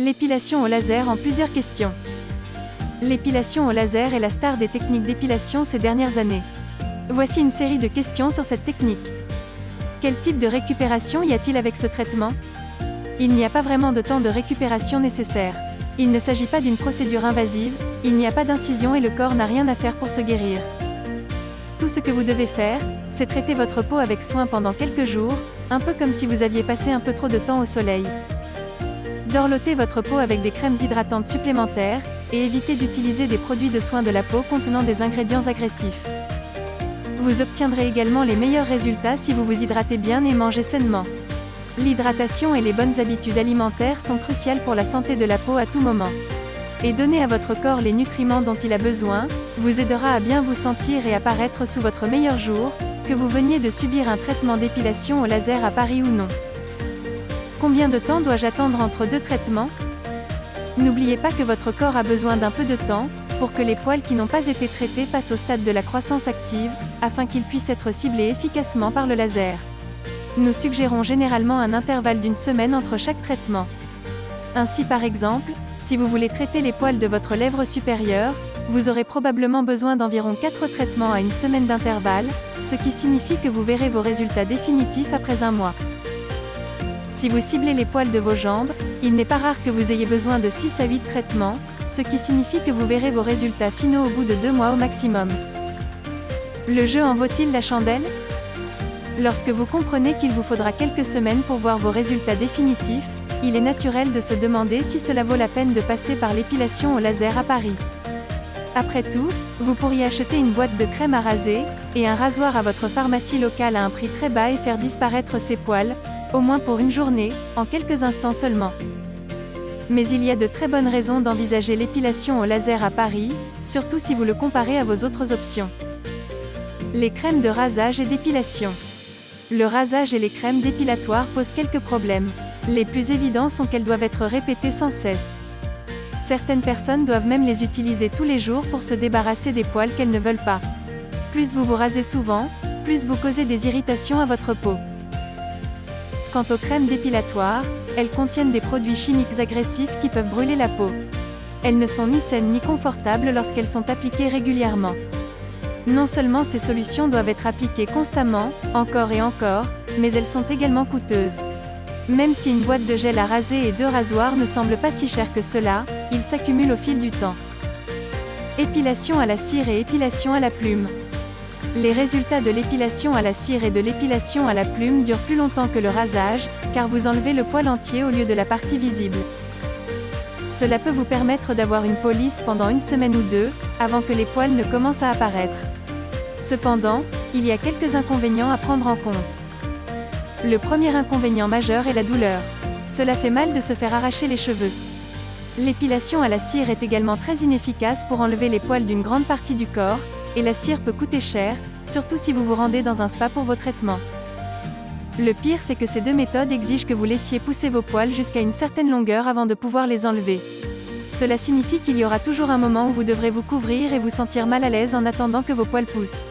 L'épilation au laser en plusieurs questions. L'épilation au laser est la star des techniques d'épilation ces dernières années. Voici une série de questions sur cette technique. Quel type de récupération y a-t-il avec ce traitement? Il n'y a pas vraiment de temps de récupération nécessaire. Il ne s'agit pas d'une procédure invasive, il n'y a pas d'incision et le corps n'a rien à faire pour se guérir. Tout ce que vous devez faire, c'est traiter votre peau avec soin pendant quelques jours, un peu comme si vous aviez passé un peu trop de temps au soleil. Dorlotez votre peau avec des crèmes hydratantes supplémentaires, et évitez d'utiliser des produits de soins de la peau contenant des ingrédients agressifs. Vous obtiendrez également les meilleurs résultats si vous vous hydratez bien et mangez sainement. L'hydratation et les bonnes habitudes alimentaires sont cruciales pour la santé de la peau à tout moment. Et donner à votre corps les nutriments dont il a besoin, vous aidera à bien vous sentir et à paraître sous votre meilleur jour, que vous veniez de subir un traitement d'épilation au laser à Paris ou non. Combien de temps dois-je attendre entre deux traitements? N'oubliez pas que votre corps a besoin d'un peu de temps, pour que les poils qui n'ont pas été traités passent au stade de la croissance active, afin qu'ils puissent être ciblés efficacement par le laser. Nous suggérons généralement un intervalle d'une semaine entre chaque traitement. Ainsi par exemple, si vous voulez traiter les poils de votre lèvre supérieure, vous aurez probablement besoin d'environ 4 traitements à une semaine d'intervalle, ce qui signifie que vous verrez vos résultats définitifs après un mois. Si vous ciblez les poils de vos jambes, il n'est pas rare que vous ayez besoin de 6 à 8 traitements, ce qui signifie que vous verrez vos résultats finaux au bout de 2 mois au maximum. Le jeu en vaut-il la chandelle? Lorsque vous comprenez qu'il vous faudra quelques semaines pour voir vos résultats définitifs, il est naturel de se demander si cela vaut la peine de passer par l'épilation au laser à Paris. Après tout, vous pourriez acheter une boîte de crème à raser, et un rasoir à votre pharmacie locale à un prix très bas et faire disparaître ces poils, au moins pour une journée, en quelques instants seulement. Mais il y a de très bonnes raisons d'envisager l'épilation au laser à Paris, surtout si vous le comparez à vos autres options. Les crèmes de rasage et d'épilation. Le rasage et les crèmes dépilatoires posent quelques problèmes. Les plus évidents sont qu'elles doivent être répétées sans cesse. Certaines personnes doivent même les utiliser tous les jours pour se débarrasser des poils qu'elles ne veulent pas. Plus vous vous rasez souvent, plus vous causez des irritations à votre peau. Quant aux crèmes dépilatoires, elles contiennent des produits chimiques agressifs qui peuvent brûler la peau. Elles ne sont ni saines ni confortables lorsqu'elles sont appliquées régulièrement. Non seulement ces solutions doivent être appliquées constamment, encore et encore, mais elles sont également coûteuses. Même si une boîte de gel à raser et 2 rasoirs ne semblent pas si chers que cela, ils s'accumulent au fil du temps. Épilation à la cire et épilation à la plume. Les résultats de l'épilation à la cire et de l'épilation à la plume durent plus longtemps que le rasage, car vous enlevez le poil entier au lieu de la partie visible. Cela peut vous permettre d'avoir une peau lisse pendant une semaine ou 2, avant que les poils ne commencent à apparaître. Cependant, il y a quelques inconvénients à prendre en compte. Le premier inconvénient majeur est la douleur. Cela fait mal de se faire arracher les cheveux. L'épilation à la cire est également très inefficace pour enlever les poils d'une grande partie du corps, et la cire peut coûter cher, surtout si vous vous rendez dans un spa pour vos traitements. Le pire, c'est que ces deux méthodes exigent que vous laissiez pousser vos poils jusqu'à une certaine longueur avant de pouvoir les enlever. Cela signifie qu'il y aura toujours un moment où vous devrez vous couvrir et vous sentir mal à l'aise en attendant que vos poils poussent.